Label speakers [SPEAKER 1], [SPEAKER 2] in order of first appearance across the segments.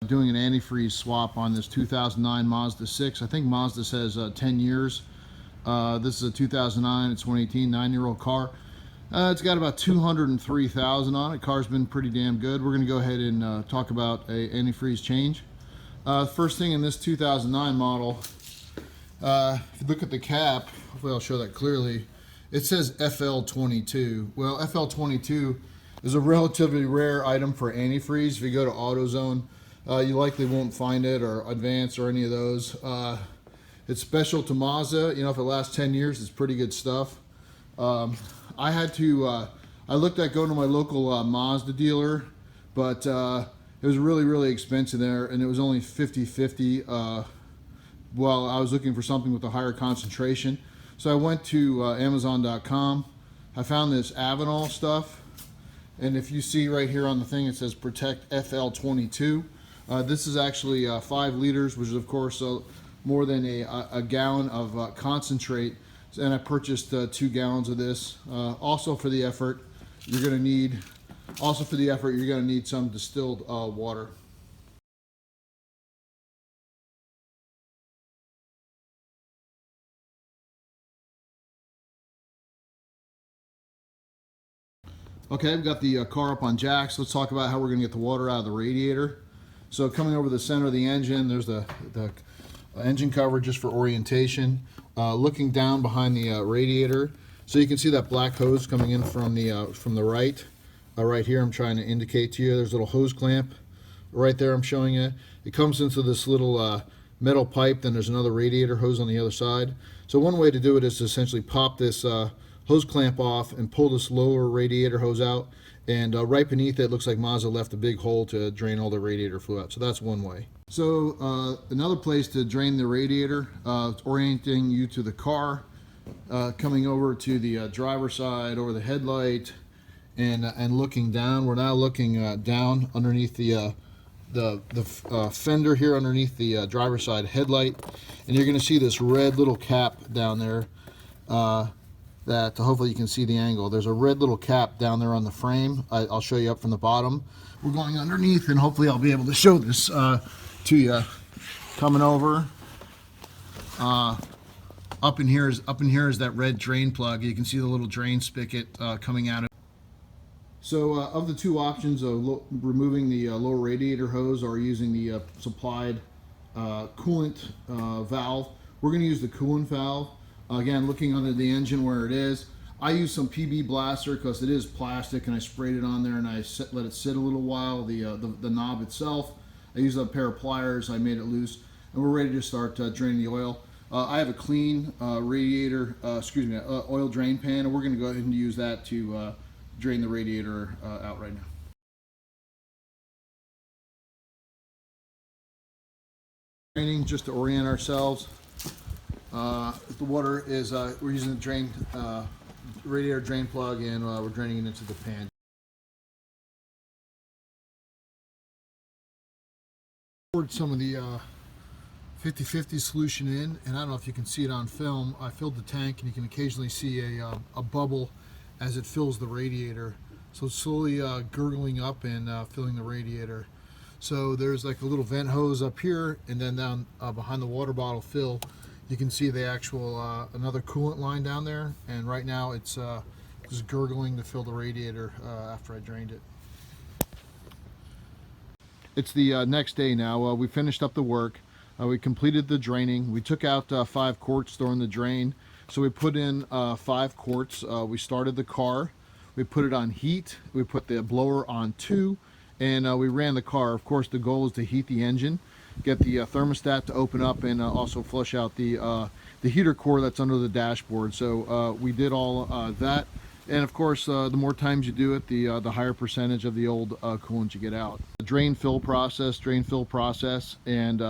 [SPEAKER 1] doing an antifreeze swap on this 2009 Mazda 6. I think Mazda says 10 years. This is a 2009, it's 2018, 9-year-old car. It's got about 203,000 on it. Car's been pretty damn good. We're going to go ahead and talk about a antifreeze change. First thing in this 2009 model, if you look at the cap, hopefully I'll show that clearly, it says FL22. Well, FL22 is a relatively rare item for antifreeze. If you go to AutoZone, you likely won't find it, or Advance or any of those. It's special to Mazda. You know, if it lasts 10 years, it's pretty good stuff. I had to, I looked at going to my local Mazda dealer, but it was really expensive there, and it was only 50/50 while I was looking for something with a higher concentration. So I went to Amazon.com. I found this Avenol stuff, and if you see right here on the thing, it says Protect FL22. This is actually 5 liters, which is of course more than a gallon of concentrate. And I purchased 2 gallons of this. Also for the effort, you're going to need some distilled water. Okay, I've got the car up on jacks. Let's talk about how we're going to get the water out of the radiator. So coming over the center of the engine, there's the engine cover just for orientation. Looking down behind the radiator, so you can see that black hose coming in from the right. Right here, I'm trying to indicate to you. There's a little hose clamp right there. I'm showing you. It comes into this little metal pipe. Then there's another radiator hose on the other side. So one way to do it is to essentially pop this hose clamp off and pull this lower radiator hose out. And right beneath it, looks like Mazda left a big hole to drain all the radiator fluid out. So that's one way. So another place to drain the radiator, it's orienting you to the car, coming over to the driver's side, over the headlight, and looking down. We're now looking down underneath the fender here, underneath the driver's side headlight, and you're going to see this red little cap down there. That hopefully you can see the angle. There's a red little cap down there on the frame. I'll show you up from the bottom. We're going underneath, and hopefully I'll be able to show this to you. Coming over, up in here is that red drain plug. You can see the little drain spigot coming out of. So of the 2 options of removing the lower radiator hose or using the supplied coolant valve, we're going to use the coolant valve. Again, looking under the engine where it is. I use some PB Blaster because it is plastic, and I sprayed it on there and I let it sit a little while, the knob itself. I used a pair of pliers, I made it loose, and we're ready to start draining the oil. I have a clean oil drain pan, and we're going to go ahead and use that to drain the radiator out right now. Draining just to orient ourselves. The water is, we're using the drain, radiator drain plug, and we're draining it into the pan. Poured some of the 50/50 solution in, and I don't know if you can see it on film. I filled the tank, and you can occasionally see a bubble as it fills the radiator. So it's slowly gurgling up and filling the radiator. So there's like a little vent hose up here, and then down behind the water bottle fill, you can see the actual another coolant line down there, and right now it's just gurgling to fill the radiator after I drained it. It's the next day now. We finished up the work. We completed the draining. We took out 5 quarts during the drain. So we put in 5 quarts. We started the car. We put it on heat. We put the blower on 2, and we ran the car. Of course, the goal is to heat the engine, get the thermostat to open up, and also flush out the heater core that's under the dashboard. So we did all that, and of course the more times you do it, the higher percentage of the old coolant you get out. The drain fill process, and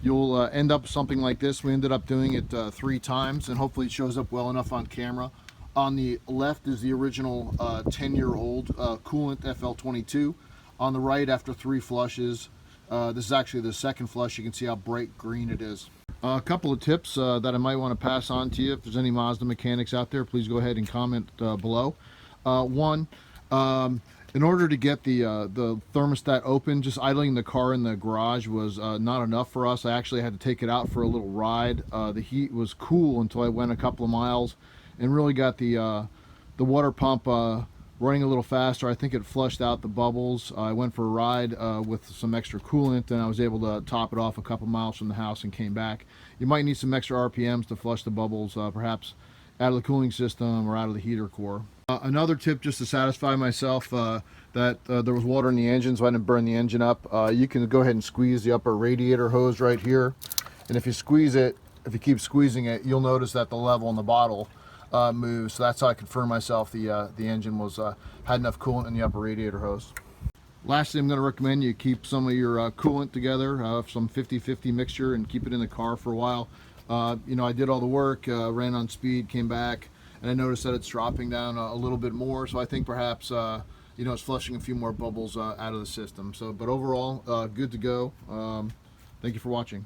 [SPEAKER 1] you'll end up something like this. We ended up doing it 3 times, and hopefully it shows up well enough on camera. On the left is the original 10-year-old coolant FL22. On the right, after 3 flushes, this is actually the second flush. You can see how bright green it is. A couple of tips that I might want to pass on to you. If there's any Mazda mechanics out there, please go ahead and comment below. One, In order to get the thermostat open, just idling the car in the garage was not enough for us. I actually had to take it out for a little ride. The heat was cool until I went a couple of miles and really got the water pump running a little faster. I think it flushed out the bubbles. I went for a ride with some extra coolant, and I was able to top it off a couple miles from the house and came back. You might need some extra RPMs to flush the bubbles, perhaps out of the cooling system or out of the heater core. Another tip, just to satisfy myself that there was water in the engine so I didn't burn the engine up, you can go ahead and squeeze the upper radiator hose right here, and if you squeeze it, if you keep squeezing it, you'll notice that the level in the bottle moves. So that's how I confirm myself the engine was had enough coolant in the upper radiator hose. Lastly, I'm going to recommend you keep some of your coolant together, some 50-50 mixture, and keep it in the car for a while. You know, I did all the work, ran on speed, came back, and I noticed that it's dropping down a little bit more. So I think perhaps you know, it's flushing a few more bubbles out of the system. So, but overall, good to go. Thank you for watching.